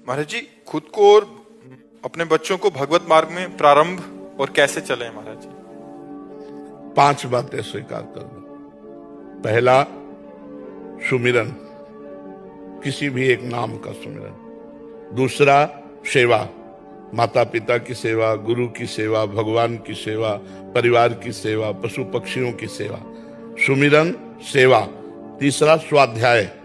महाराज जी, खुद को और अपने बच्चों को भगवत मार्ग में प्रारंभ और कैसे चले महाराज जी? 5 बातें स्वीकार कर लो। पहला, सुमिरन, किसी भी एक नाम का सुमिरन। दूसरा, सेवा, माता पिता की सेवा, गुरु की सेवा, भगवान की सेवा, परिवार की सेवा, पशु पक्षियों की सेवा। सुमिरन, सेवा। तीसरा, स्वाध्याय,